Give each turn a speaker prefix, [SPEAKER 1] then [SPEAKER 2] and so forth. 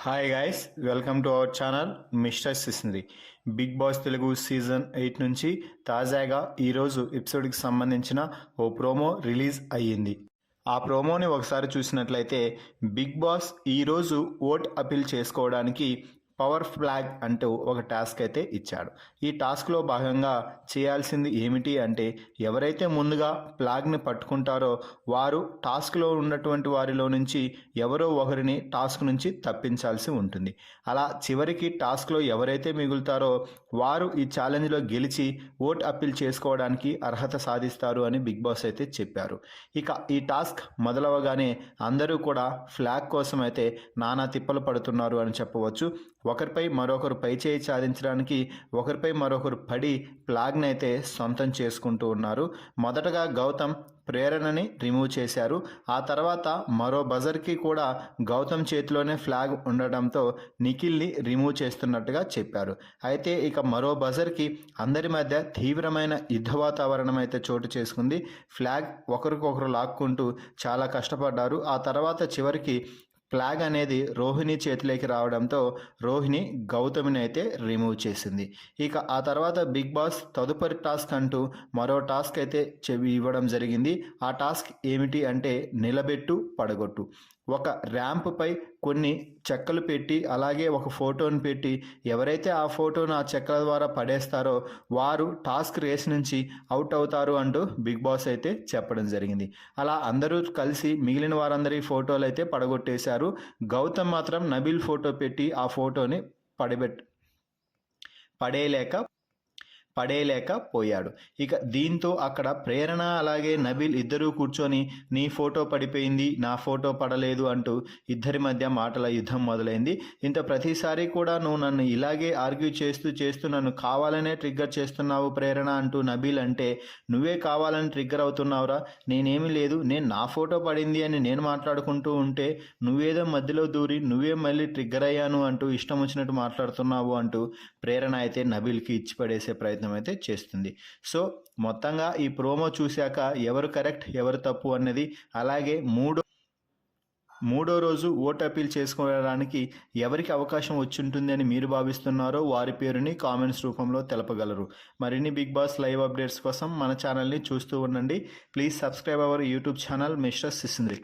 [SPEAKER 1] Hi guys, welcome to our channel mister Sisindri. Bigg Boss Telugu season 8 నుంచి తాజాగా ఈరోజు ఎపిసోడ్కి సంబంధించిన ఓ ప్రోమో రిలీజ్ అయ్యింది. ఆ ప్రోమోని ఒకసారి చూసినట్లయితే బిగ్ బాస్ ఈరోజు ఓట్ అపీల్ చేసుకోవడానికి పవర్ ఫ్లాగ్ అంటూ ఒక టాస్క్ అయితే ఇచ్చాడు. ఈ టాస్క్లో భాగంగా చేయాల్సింది ఏమిటి అంటే ఎవరైతే ముందుగా ఫ్లాగ్ని పట్టుకుంటారో వారు టాస్క్లో ఉన్నటువంటి వారిలో నుంచి ఎవరో ఒకరిని టాస్క్ నుంచి తప్పించాల్సి ఉంటుంది. అలా చివరికి టాస్క్లో ఎవరైతే మిగులుతారో వారు ఈ ఛాలెంజ్లో గెలిచి ఓట్ అప్పీల్ చేసుకోవడానికి అర్హత సాధిస్తారు అని బిగ్ బాస్ అయితే చెప్పారు. ఇక ఈ టాస్క్ మొదలవగానే అందరూ కూడా ఫ్లాగ్ కోసం అయితే నానా తిప్పలు పడుతున్నారు అని చెప్పవచ్చు. ఒకరిపై మరొకరు పైచేయి సాధించడానికి ఒకరిపై మరొకరు పడి ఫ్లాగ్ని అయితే సొంతం చేసుకుంటూ ఉన్నారు. మొదటగా గౌతమ్ ప్రేరణని రిమూవ్ చేశారు. ఆ తర్వాత మరో బజర్కి కూడా గౌతమ్ చేతిలోనే ఫ్లాగ్ ఉండడంతో నిఖిల్ని రిమూవ్ చేస్తున్నట్టుగా చెప్పారు. అయితే ఇక మరో బజర్కి అందరి మధ్య తీవ్రమైన యుద్ధ వాతావరణం అయితే చోటు చేసుకుంది. ఫ్లాగ్ ఒకరికొకరు లాక్కుంటూ చాలా కష్టపడ్డారు. ఆ తర్వాత చివరికి ఫ్లాగ్ అనేది రోహిణి చేతిలోకి రావడంతో రోహిణి గౌతమిని అయితే రిమూవ్ చేసింది. ఇక ఆ తర్వాత బిగ్ బాస్ తదుపరి టాస్క్ అంటూ మరో టాస్క్ అయితే ఇవ్వడం జరిగింది. ఆ టాస్క్ ఏమిటి అంటే నిలబెట్టు పడగొట్టు. ఒక ర్యాంప్పై కొన్ని చెక్కలు పెట్టి అలాగే ఒక ఫోటోని పెట్టి ఎవరైతే ఆ ఫోటోను ఆ చెక్కల ద్వారా పడేస్తారో వారు టాస్క్ రేస్ నుంచి అవుట్ అవుతారు అంటూ బిగ్ బాస్ అయితే చెప్పడం జరిగింది. అలా అందరూ కలిసి మిగిలిన వారందరి ఫోటోలు అయితే పడగొట్టేశారు. గౌతమ్ మాత్రం నబీల్ ఫోటో పెట్టి ఆ ఫోటోని పడేయలేకపోయాడు. ఇక దీంతో అక్కడ ప్రేరణ అలాగే నబీల్ ఇద్దరూ కూర్చొని నీ ఫోటో పడిపోయింది, నా ఫోటో పడలేదు అంటూ ఇద్దరి మధ్య మాటల యుద్ధం మొదలైంది. ఇంత ప్రతిసారి కూడా నువ్వు నన్ను ఇలాగే ఆర్గ్యూ చేస్తూ నన్ను కావాలనే ట్రిగ్గర్ చేస్తున్నావు ప్రేరణ అంటూ నబీల్ అంటే నువ్వే కావాలని ట్రిగ్గర్ అవుతున్నావురా, నేనేమీ లేదు, నేను నా ఫోటో పడింది అని నేను మాట్లాడుకుంటూ ఉంటే నువ్వేదో మధ్యలో దూరి నువ్వే మళ్ళీ ట్రిగ్గర్ అయ్యాను అంటూ ఇష్టం వచ్చినట్టు మాట్లాడుతున్నావు అంటూ ప్రేరణ అయితే నబీల్కి ఇచ్చి పడేసే ప్రయత్నం అయితే చేస్తుంది. సో మొత్తంగా ఈ ప్రోమో చూశాక ఎవరు కరెక్ట్ ఎవరు తప్పు అన్నది, అలాగే మూడో రోజు ఓట్ అపీల్ చేసుకోవడానికి ఎవరికి అవకాశం వచ్చుంటుంది అని మీరు భావిస్తున్నారో వారి పేరుని కామెంట్స్ రూపంలో తెలపగలరు. మరిన్ని బిగ్ బాస్ లైవ్ అప్డేట్స్ కోసం మన ఛానల్ని చూస్తూ ఉండండి. Please subscribe our YouTube channel mister సిసింద్రి.